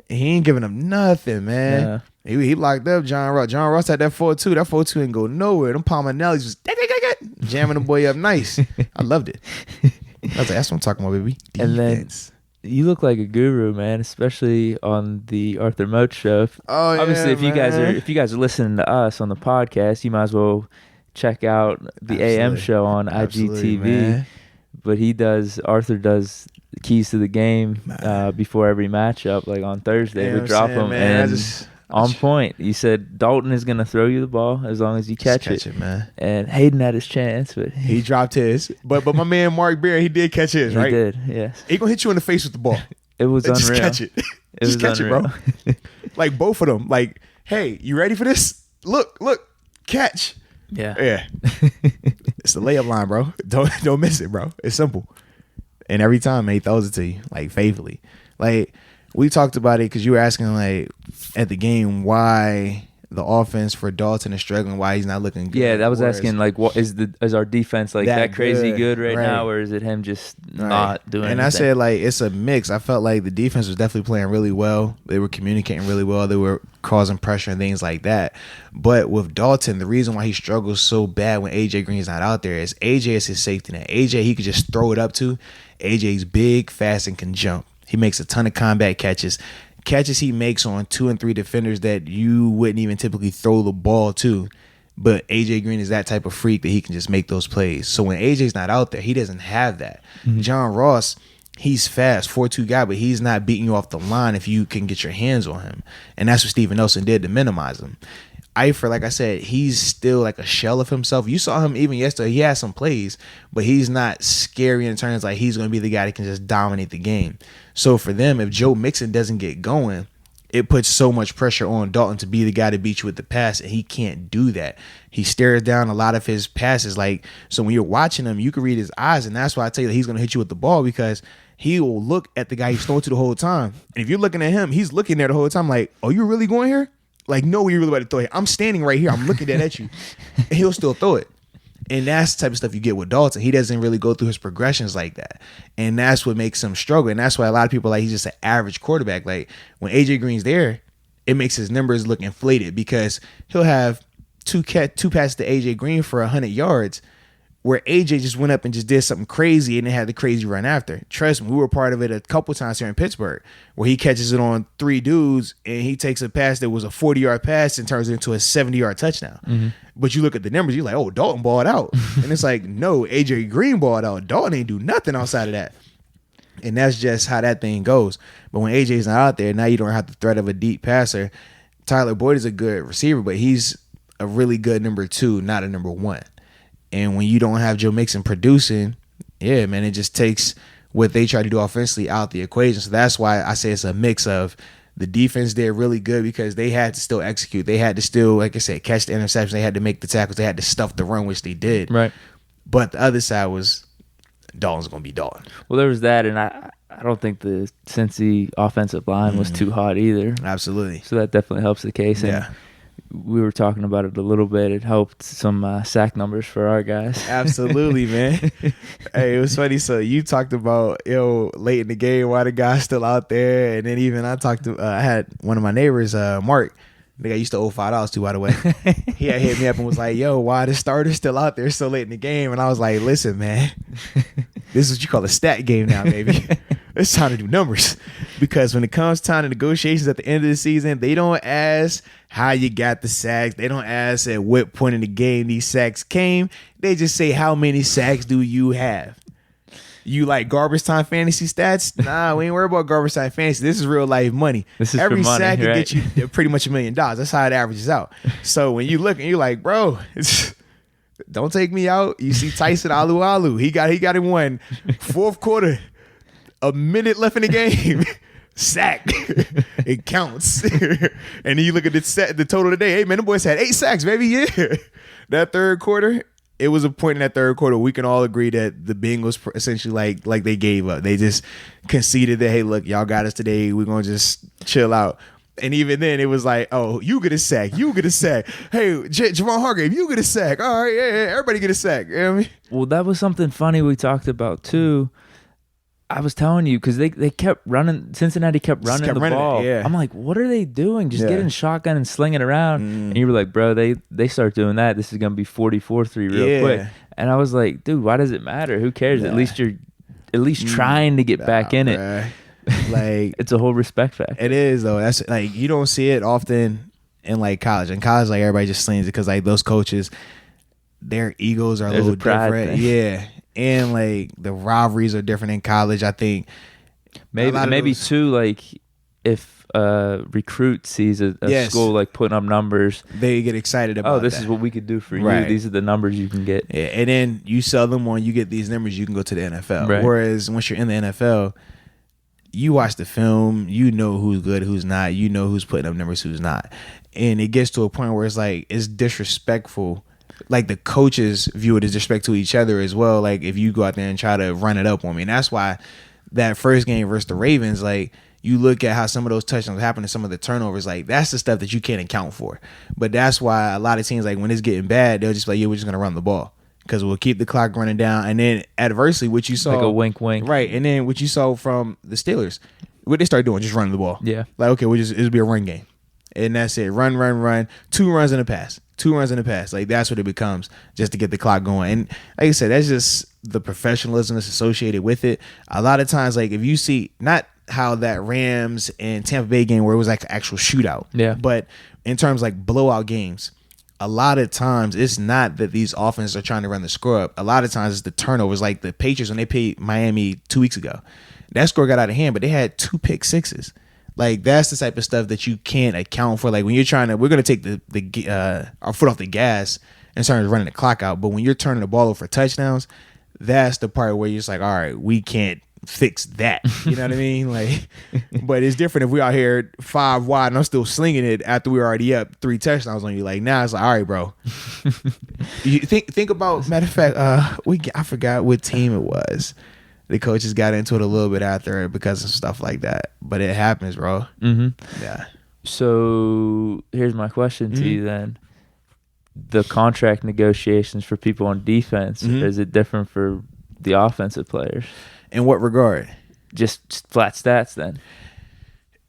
he ain't giving him nothing, man. Yeah. He locked up John Ross. John Ross had that 4-2. That 4-2 didn't go nowhere. Them Palmanellis was jamming the boy up nice. I loved it. I was like, that's what I'm talking about, baby. Defense. And then you look like a guru, man, especially on the Arthur Moats show. Oh, yeah, obviously, if you guys are listening to us on the podcast, you might as well check out the AM show on IGTV. Man. But Arthur does keys to the game before every matchup, like on Thursday. We drop them and on point. You said Dalton is going to throw you the ball as long as you catch it, man. And Hayden had his chance, but he dropped his. But my man Mark Barron, he did catch his, right? He did, yes. He gonna hit you in the face with the ball. It was unreal. Just catch it. Just catch it, bro. Like both of them. Like, hey, you ready for this? Look, catch. Yeah. It's the layup line, bro. Don't miss it, bro. It's simple. And every time, man, he throws it to you, like faithfully. Like we talked about it because you were asking, like, at the game why the offense for Dalton is struggling, why he's not looking good. Yeah, that was asking, like, what is our defense like that crazy good right now, or is it him just not doing anything? I said, like, it's a mix. I felt like the defense was definitely playing really well. They were communicating really well. They were causing pressure and things like that. But with Dalton, the reason why he struggles so bad when AJ Green's not out there is AJ is his safety net. AJ, he could just throw it up to. AJ's big, fast, and can jump. He makes a ton of combat catches. Catches he makes on 2 and 3 defenders that you wouldn't even typically throw the ball to. But AJ Green is that type of freak that he can just make those plays. So when AJ's not out there, he doesn't have that. Mm-hmm. John Ross, he's fast, 4-2 guy, but he's not beating you off the line if you can get your hands on him. And that's what Steven Nelson did to minimize him. Eifert, like I said, he's still like a shell of himself. You saw him even yesterday. He had some plays, but he's not scary in terms like he's going to be the guy that can just dominate the game. So for them, if Joe Mixon doesn't get going, it puts so much pressure on Dalton to be the guy to beat you with the pass, and he can't do that. He stares down a lot of his passes. Like, so when you're watching him, you can read his eyes, and that's why I tell you that he's going to hit you with the ball because he will look at the guy he's throwing to the whole time. And if you're looking at him, he's looking there the whole time like, oh, you really going here? Like, no, you really about to throw it. I'm standing right here. I'm looking at you. And he'll still throw it. And that's the type of stuff you get with Dalton. He doesn't really go through his progressions like that. And that's what makes him struggle. And that's why a lot of people are like, he's just an average quarterback. Like, when AJ Green's there, it makes his numbers look inflated because he'll have two passes to AJ Green for 100 yards, where AJ just went up and just did something crazy and then had the crazy run after. Trust me, we were part of it a couple times here in Pittsburgh, where he catches it on 3 dudes and he takes a pass that was a 40-yard pass and turns it into a 70-yard touchdown. Mm-hmm. But you look at the numbers, you're like, oh, Dalton balled out. And it's like, no, AJ Green balled out. Dalton ain't do nothing outside of that. And that's just how that thing goes. But when AJ's not out there, now you don't have the threat of a deep passer. Tyler Boyd is a good receiver, but he's a really good number 2, not a number 1. And when you don't have Joe Mixon producing, yeah, man, it just takes what they try to do offensively out the equation. So that's why I say it's a mix of the defense did really good because they had to still execute. They had to still, like I said, catch the interception. They had to make the tackles. They had to stuff the run, which they did. Right. But the other side was Dalton's going to be Dalton. Well, there was that, and I don't think the Cincy offensive line was too hot either. Absolutely. So that definitely helps the case. And yeah. We were talking about it a little bit. It helped some sack numbers for our guys. Absolutely, man. Hey, it was funny. So you talked about, late in the game, why the guy's still out there. And then even I had one of my neighbors, Mark, the guy used to owe $5 to, by the way. He had hit me up and was like, yo, why the starter's still out there so late in the game? And I was like, listen, man, this is what you call a stat game now, baby. It's time to do numbers. Because when it comes time to negotiations at the end of the season, they don't ask how you got the sacks. They don't ask at what point in the game these sacks came. They just say, how many sacks do you have? You like garbage time fantasy stats? Nah, we ain't worried about garbage time fantasy. This is real life money. This is every for money, sack can right? get you pretty much $1 million. That's how it averages out. So when you look and you're like, bro, don't take me out. You see Tyson Alu. He got him one. Fourth quarter, a minute left in the game. Sack. It counts. And then you look at the total today. Hey man, the boys had 8 sacks, baby. Yeah. That third quarter. It was a point in that third quarter we can all agree that the Bengals essentially like they gave up. They just conceded that, hey, look, y'all got us today. We're going to just chill out. And even then, it was like, oh, you get a sack. You get a sack. Hey, Javon Hargrave, you get a sack. All right, yeah, everybody get a sack. You know what I mean? Well, that was something funny we talked about, too. I was telling you, because they kept running. Cincinnati kept running the ball. Yeah. I'm like, what are they doing? Just getting shotgun and slinging it around. And you were like, bro, they start doing that. This is going to be 44-3 real quick. And I was like, dude, why does it matter? Who cares? Yeah. At least you're trying to get back in it. Like, it's a whole respect factor. It is, though. That's like, you don't see it often in like college. In college, like everybody just slings it because like those coaches, their egos are a little different. Thing. Yeah. And like the rivalries are different in college. I think maybe too, like if a recruit sees a school like putting up numbers, they get excited about. Oh, this is what we could do for right. you. These are the numbers you can get. Yeah, and then you sell them on. You get these numbers. You can go to the NFL. Right. Whereas once you're in the NFL, you watch the film. You know who's good, who's not. You know who's putting up numbers, who's not. And it gets to a point where it's like it's disrespectful. Like the coaches view it as disrespect to each other as well. Like if you go out there and try to run it up on me, and that's why that first game versus the Ravens, like you look at how some of those touchdowns happen and some of the turnovers, like that's the stuff that you can't account for. But that's why a lot of teams, like when it's getting bad, they'll just be like, yeah, we're just gonna run the ball because we'll keep the clock running down. And then adversely, what you saw, like a wink, right? And then what you saw from the Steelers, what they started doing, just running the ball. Yeah, like okay, it'll be a run game, and that's it. Run. 2 runs in a pass. 2 runs in the pass. Like that's what it becomes just to get the clock going. And like I said, that's just the professionalism that's associated with it. A lot of times, like if you see not how that Rams and Tampa Bay game where it was like an actual shootout. Yeah. But in terms like blowout games, a lot of times it's not that these offenses are trying to run the score up. A lot of times it's the turnovers. Like the Patriots when they played Miami 2 weeks ago. That score got out of hand, but they had 2 pick sixes. Like that's the type of stuff that you can't account for. Like when you're trying to, we're gonna take our foot off the gas in terms of running the clock out. But when you're turning the ball over for touchdowns, that's the part where you're just like, all right, we can't fix that. You know what I mean? Like, but it's different if we out here 5 wide and I'm still slinging it after we're already up 3 touchdowns on you. Like now it's like, all right, bro. You think about, matter of fact, I forgot what team it was. The coaches got into it a little bit after because of stuff like that. But it happens, bro. Mm-hmm. Yeah. So here's my question to you then. The contract negotiations for people on defense, is it different for the offensive players? In what regard? Just flat stats then?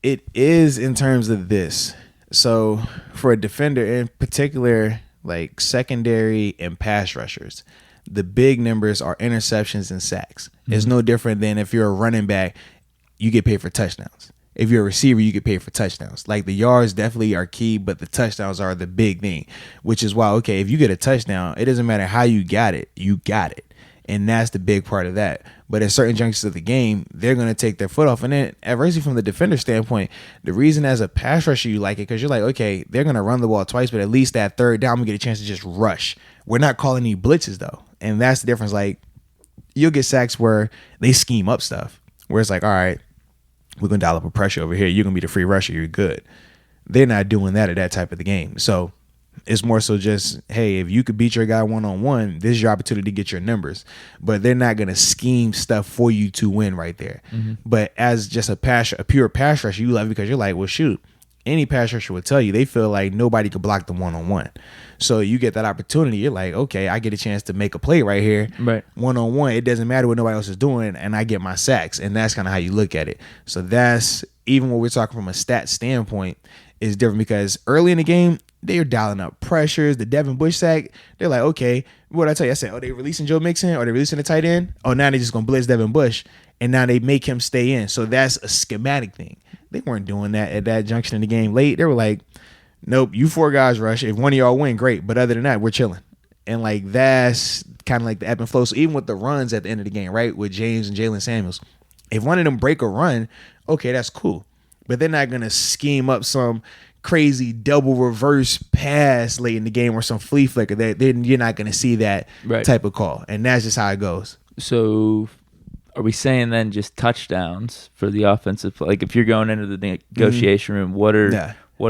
It is in terms of this. So for a defender in particular, like secondary and pass rushers, the big numbers are interceptions and sacks. It's no different than if you're a running back, you get paid for touchdowns. If you're a receiver, you get paid for touchdowns. Like the yards definitely are key, but the touchdowns are the big thing, which is why, okay, if you get a touchdown, it doesn't matter how you got it, you got it. And that's the big part of that. But at certain junctures of the game, they're going to take their foot off. And then, adversely from the defender standpoint, the reason as a pass rusher you like it, because you're like, okay, they're going to run the ball twice, but at least that third down, we get a chance to just rush. We're not calling any blitzes, though. And that's the difference. Like, you'll get sacks where they scheme up stuff, where it's like, all right, we're going to dial up a pressure over here. You're going to be the free rusher. You're good. They're not doing that at that type of the game. So it's more so just, hey, if you could beat your guy one-on-one, this is your opportunity to get your numbers. But they're not going to scheme stuff for you to win right there. But as just a pure pass rusher, you love it because you're like, well, shoot, any pass rusher would tell you they feel like nobody could block them one-on-one. So you get that opportunity. You're like, okay, I get a chance to make a play right here. Right. One-on-one, it doesn't matter what nobody else is doing, and I get my sacks. And that's kind of how you look at it. So that's, even when we're talking from a stat standpoint, is different because early in the game, they're dialing up pressures. The Devin Bush sack, they're like, okay, what did I tell you? I said, oh, they releasing Joe Mixon? Or they releasing the tight end? Oh, now they're just going to blitz Devin Bush. And now they make him stay in. So that's a schematic thing. They weren't doing that at that junction in the game late. They were like, nope, you four guys rush. If one of y'all win, great. But other than that, we're chilling. And like that's kind of like the ebb and flow. So even with the runs at the end of the game, right, with James and Jalen Samuels, if one of them break a run, okay, that's cool. But they're not going to scheme up some crazy double reverse pass late in the game or some flea flicker. You're not going to see that type of call. And that's just how it goes. So are we saying then just touchdowns for the offensive? Like if you're going into the negotiation room, what are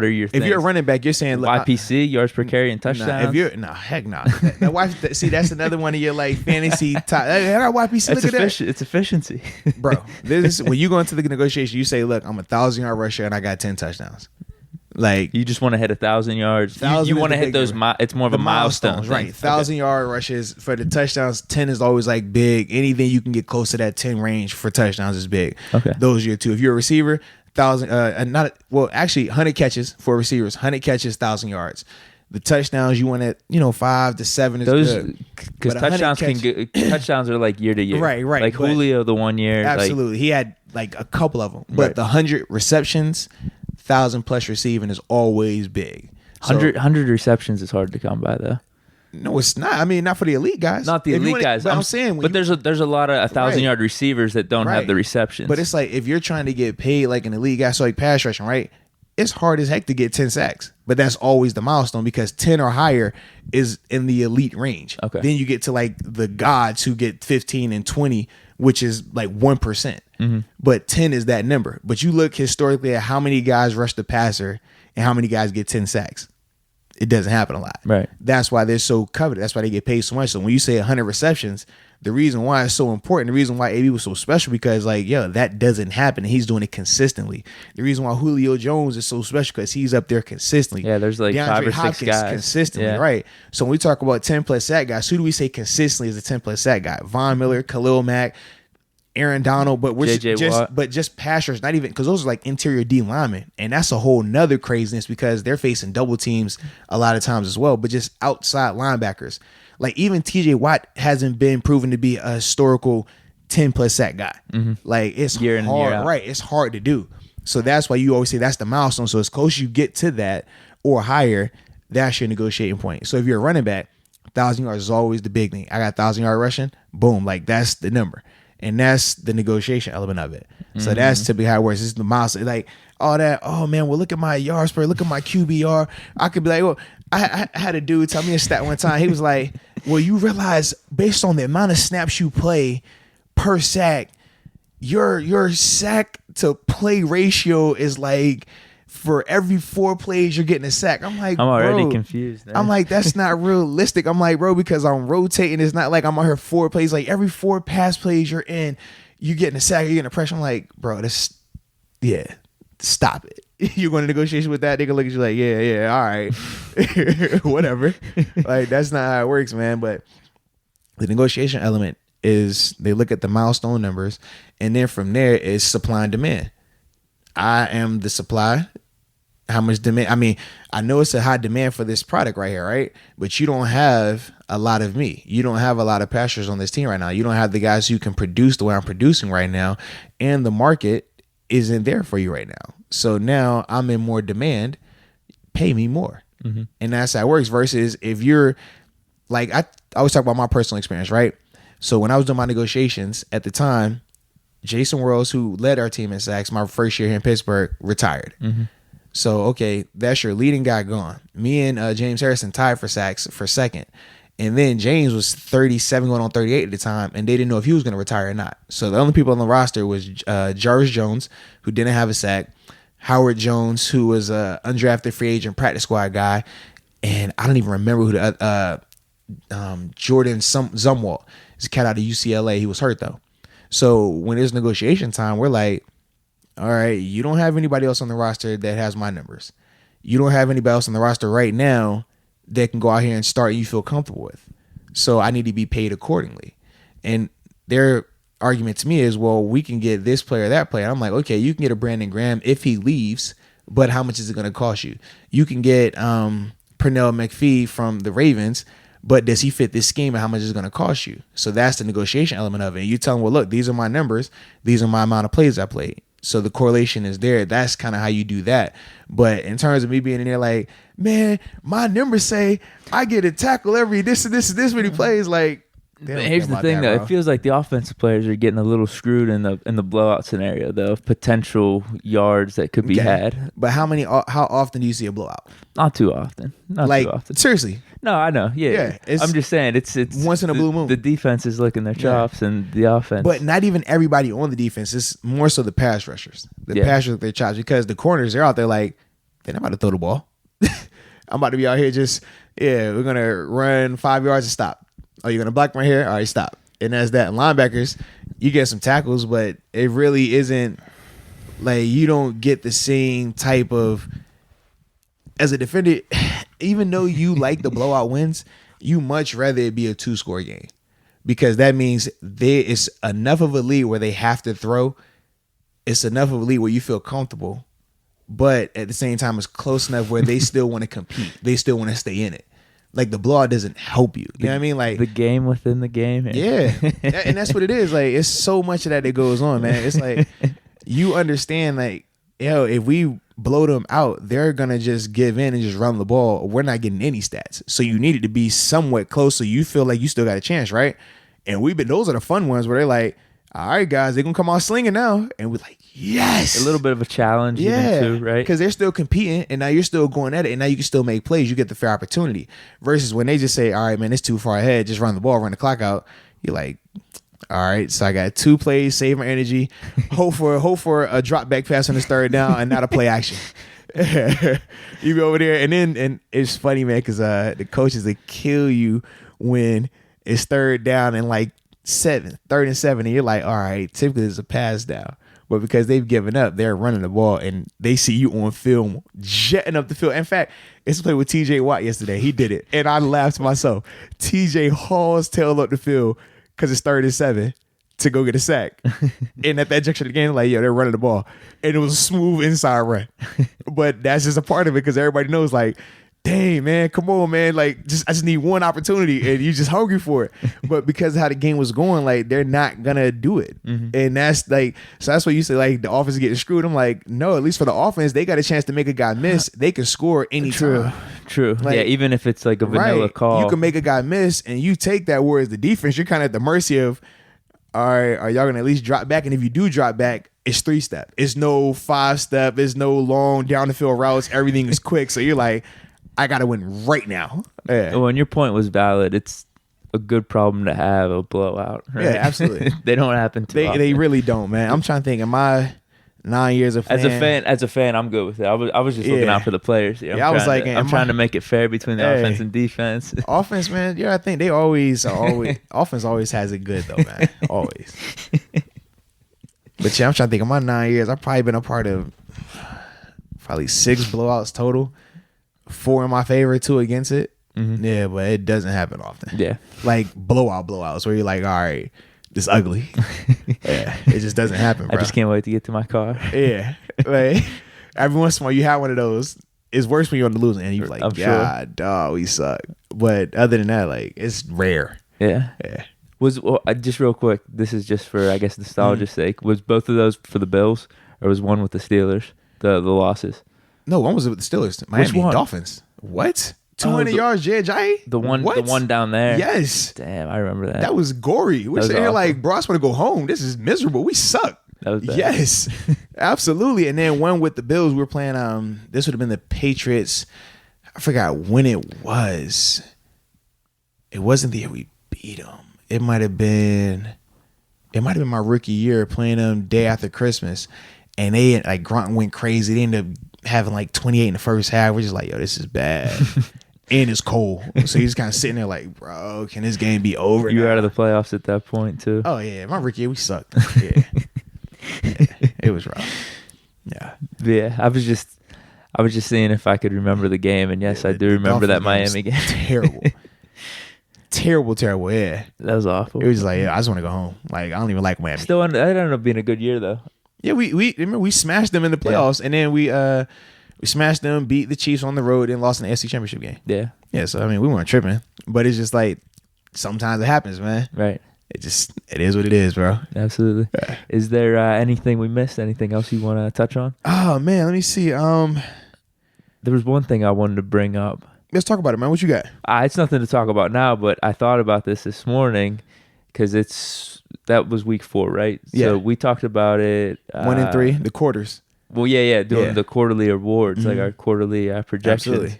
your things? If you're a running back, you're saying look, YPC, yards per carry, and touchdowns. Heck no. See, that's another one of your like fantasy top. I got YPC. Look at that. It's efficiency, bro. This when you go into the negotiation, you say, look, I'm a 1,000-yard rusher and I got 10 touchdowns. Like you just want to hit 1,000 yards. You want to hit those. It's more of a milestone, right? 1,000-yard rushes for the touchdowns. 10 is always like big. Anything you can get close to that 10 range for touchdowns is big. Okay, those are your two. If you're a receiver, 100 catches for receivers, 100 catches, 1,000 yards. The touchdowns you want at 5 to 7 is good. Because touchdowns are like year to year, right. Like Julio, the 1 year, absolutely, he had like a couple of them, but the 100 receptions. 1,000+ receiving is always big. 100 receptions is hard to come by though. No, it's not. I mean, not for the elite guys. Not the elite guys. But I'm saying, there's a lot of 1,000-yard receivers that don't have the receptions. But it's like if you're trying to get paid like an elite guy, so like pass rushing, right? It's hard as heck to get 10 sacks, but that's always the milestone because 10 or higher is in the elite range. Okay. Then you get to like the gods who get 15 and 20, which is like 1%. But 10 is that number. But you look historically at how many guys rush the passer and how many guys get 10 sacks. It doesn't happen a lot. Right. That's why they're so coveted. That's why they get paid so much. So when you say 100 receptions, the reason why it's so important, the reason why AB was so special, because like, that doesn't happen. And he's doing it consistently. The reason why Julio Jones is so special because he's up there consistently. Yeah, there's like DeAndre 5 or Hopkins 6 guys. Consistently, right? So when we talk about 10+ sack guys, who do we say consistently is a 10+ sack guy? Von Miller, Khalil Mack, Aaron Donald, but we're just passers, not even because those are like interior D linemen, and that's a whole nother craziness because they're facing double teams a lot of times as well. But just outside linebackers, like even TJ Watt hasn't been proven to be a historical 10+ sack guy. Like it's year in and year out. Right? It's hard to do. So that's why you always say that's the milestone. So as close you get to that or higher, that's your negotiating point. So if you're a running back, 1,000 yards is always the big thing. I got 1,000-yard rushing, boom, like that's the number. And that's the negotiation element of it. So that's typically how it works. It's the milestone. Like all that, oh man, well look at my yards per, look at my QBR. I could be like, well, I had a dude tell me a stat one time. He was like, well, you realize based on the amount of snaps you play per sack, your sack to play ratio is like for every 4 plays you're getting a sack. I'm like, I'm already confused. Man. I'm like, that's not realistic. I'm like, bro, because I'm rotating. It's not like I'm on here 4 plays. Like every 4 pass plays you're in, you getting a sack, you're getting a pressure. I'm like, bro, stop it. You're going to negotiation with that, they can look at you like, yeah, all right. Whatever. Like that's not how it works, man. But the negotiation element is they look at the milestone numbers, and then from there is supply and demand. I am the supply. how much demand. I mean, I know it's a high demand for this product right here, right? But you don't have a lot of me. You don't have a lot of passers on this team right now. You don't have the guys who can produce the way I'm producing right now, and the market isn't there for you right now. So now I'm in more demand. Pay me more. And that's how it works. Versus if you're like, I always talk about my personal experience, right? So when I was doing my negotiations at the time, Jason Wells, who led our team in sacks my first year here in Pittsburgh, retired. So, okay, that's your leading guy gone. Me and James Harrison tied for sacks for second. And then James was 37 going on 38 at the time, and they didn't know if he was going to retire or not. So the only people on the roster was Jarvis Jones, who didn't have a sack, Howard Jones, who was an undrafted free agent practice squad guy, and I don't even remember who the Jordan Zumwalt is, a cat out of UCLA. He was hurt, though. So when it's negotiation time, we're like, all right, you don't have anybody else on the roster that has my numbers. You don't have anybody else on the roster right now that can go out here and start and you feel comfortable with. So I need to be paid accordingly. And their argument to me is, well, we can get this player, that player. I'm like, okay, you can get a Brandon Graham if he leaves, but how much is it going to cost you? You can get Pernell McPhee from the Ravens, but does he fit this scheme and how much is it going to cost you? So that's the negotiation element of it. And you tell them, well, look, these are my numbers. These are my amount of plays I played. So the correlation is there. That's kind of how you do that. But in terms of me being in there like, man, my numbers say I get a tackle every this many plays. Like, here's the thing, though. It feels like the offensive players are getting a little screwed in the blowout scenario, though, of potential yards that could be had. But how often do you see a blowout? Not too often. Not too often. Seriously. No, I know. Yeah. I'm just saying it's once in a blue moon. The defense is licking their chops and the offense. But not even everybody on the defense. It's more so the pass rushers. The pass rushers lick their chops, because the corners, they're out there like, they're not about to throw the ball. I'm about to be out here just, we're going to run 5 yards and stop. Oh, you're going to block right here? All right, stop. And that's that. And linebackers, you get some tackles, but it really isn't like, you don't get the same type of, as a defender, even though you like the blowout wins, you much rather it be a 2-score game, because that means there is enough of a lead where they have to throw. It's enough of a lead where you feel comfortable, but at the same time, it's close enough where they still want to compete. They still want to stay in it. Like, the blowout doesn't help you. You know what I mean? Like, the game within the game. Yeah. And that's what it is. Like, it's so much of that goes on, man. It's like, you understand, like, if we blow them out, they're going to just give in and just run the ball. We're not getting any stats. So you need it to be somewhat close so you feel like you still got a chance, right? And those are the fun ones where they're like, all right, guys, they're going to come out slinging now. And we're like, yes. A little bit of a challenge, too, right? Because they're still competing, and now you're still going at it, and now you can still make plays. You get the fair opportunity. Versus when they just say, all right, man, it's too far ahead. Just run the ball, run the clock out. You're like, all right, so I got 2 plays, save my energy, hope for a drop back pass on this third down, and not a play action. You go over there, and it's funny, man, because the coaches, they kill you when it's third down and like 3rd and 7, and you're like, all right, typically it's a pass down. But because they've given up, they're running the ball, and they see you on film jetting up the field. In fact, it's played with TJ Watt yesterday. He did it, and I laughed to myself. TJ hauls tail up the field because it's 3rd and 7 to go get a sack. And at that junction of the game, like, they're running the ball. And it was a smooth inside run. But that's just a part of it, because everybody knows, like, dang, man, come on, man. Like, I just need one opportunity, and you're just hungry for it. But because of how the game was going, like, they're not going to do it. And that's like, so that's what you say, like, the offense is getting screwed. I'm like, no, at least for the offense, they got a chance to make a guy miss. They can score anytime. True. Like, yeah, even if it's like a vanilla call. You can make a guy miss, and you take that, whereas the defense, you're kind of at the mercy of, all right, are y'all going to at least drop back? And if you do drop back, it's 3-step. It's no 5-step. It's no long down the field routes. Everything is quick. So you're like, I got to win right now. Yeah. Well, and your point was valid. It's a good problem to have, a blowout. Right? Yeah, absolutely. They don't happen too often. They really don't, man. I'm trying to think, am I 9 years of fan? As a fan, I'm good with it. I was just looking out for the players. I was like, I'm trying to make it fair between the offense and defense. Offense, man. Yeah, I think they always offense always has it good though, man. Always. But yeah, I'm trying to think, of my 9 years, I've probably been a part of probably 6 blowouts total. 4 in my favor, 2 against it. Yeah, but it doesn't happen often. Yeah. Like blowouts where you're like, all right, this ugly. Yeah, it just doesn't happen, bro. I just can't wait to get to my car. Yeah. Like, Every once in a while, you have one of those. It's worse when you're on the losing end. You're like, I'm God, dog, we suck. But other than that, like, it's rare. Yeah. Yeah. Just real quick, this is just for, I guess, nostalgia's sake. Was both of those for the Bills, or was one with the Steelers, the losses? No, one was with the Steelers. Miami one? Dolphins. What? 200 yards, J.J.? The one down there? Yes. Damn, I remember that. That was gory. We're sitting here like, bro, I just want to go home. This is miserable. We suck. That was bad. Yes, absolutely. And then one with the Bills, we were playing. This would have been the Patriots. I forgot when it was. It wasn't the year we beat them. It might have been my rookie year playing them day after Christmas, and they like Grunt went crazy. They ended up having like 28 in the first half. We're just like, yo, this is bad. And it's cold, so he's kind of sitting there like, bro, can this game be over? You were now? out of the playoffs at that point too. Oh yeah, my rookie year we sucked. Yeah. It was rough. Yeah. I was just seeing if I could remember the game, and yes, I do remember that Miami game. Terrible. Yeah, that was awful. It was like, I just want to go home. Like, I don't even like Miami. Still, that ended up being a good year though. Yeah, we remember we smashed them in the playoffs, and then we smashed them, beat the Chiefs on the road, and lost in the AFC Championship game. Yeah. So I mean, we weren't tripping, but it's just like sometimes it happens, man. Right. It is what it is, bro. Absolutely. Yeah. Is there anything we missed? Anything else you want to touch on? Oh man, let me see. There was one thing I wanted to bring up. Let's talk about it, man. What you got? It's nothing to talk about now, but I thought about this morning because that was week 4, right? Yeah. So we talked about it. 1 and 3, the quarters. Well, doing the quarterly awards, like our quarterly projections. Absolutely.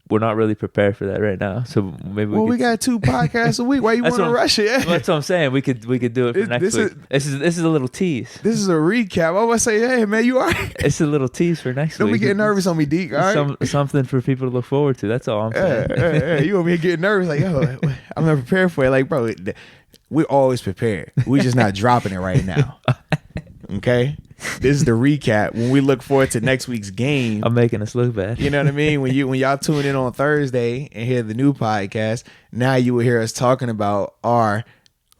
We're not really prepared for that right now, so maybe we got 2 podcasts a week. Why you want to rush it? That's what I'm saying. We could do it for next week. This is a little tease. This is a recap. I was say, hey man, you all right? It's a little tease for next week. Don't be getting nervous on me, Deke. All right, something for people to look forward to. That's all I'm saying. Yeah, you over here getting nervous, like, yo, I'm not prepared for it. Like, bro, we're always prepared. We're just not dropping it right now. Okay. This is the recap. When we look forward to next week's game, I'm making us look bad. You know what I mean? When y'all tune in on Thursday and hear the new podcast, now you will hear us talking about our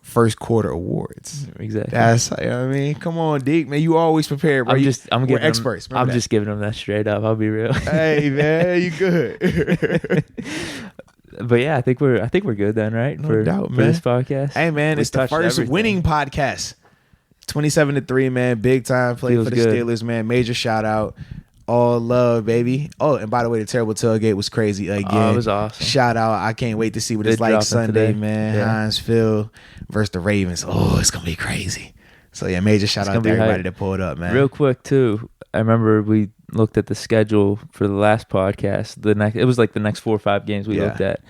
first quarter awards. Exactly. That's, you know what I mean? Come on, Deke, man. You always prepared, bro. We're experts. I'm just giving them that straight up. I'll be real. Hey man, you good. But yeah, I think we're good then, right? No doubt, man. For this podcast. Hey man, it's the first winning podcast. 27-3, man. Big time play Feels for the good. Steelers, man. Major shout out. All love, baby. Oh, and by the way, the terrible tailgate was crazy again. Oh, it was awesome. Shout out. I can't wait to see what it's like Sunday, man. Yeah. Heinz Field versus the Ravens. Oh, it's going to be crazy. So, yeah, major shout out to everybody that pulled up, man. Real quick, too. I remember we looked at the schedule for the last podcast. It was like the next 4 or 5 games we looked at.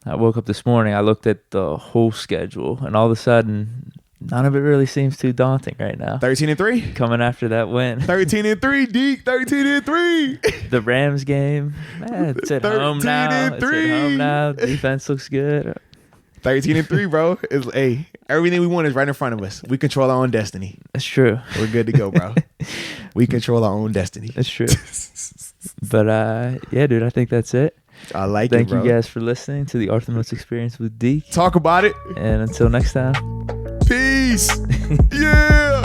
I woke up this morning. I looked at the whole schedule, and all of a sudden, none of it really seems too daunting right now. 13-3 coming after that win. 13-3, Deke. 13-3. The Rams game, man, it's at home now. It's at home now. Defense looks good. 13-3, bro. Hey, everything we want is right in front of us. We control our own destiny. That's true. We're good to go, bro. We control our own destiny. That's true. But yeah, dude, I think that's it. I like it, Thank bro. you guys for listening to the Arthur Moats Experience with Deke. Talk about it. And until next time. Peace. Yeah.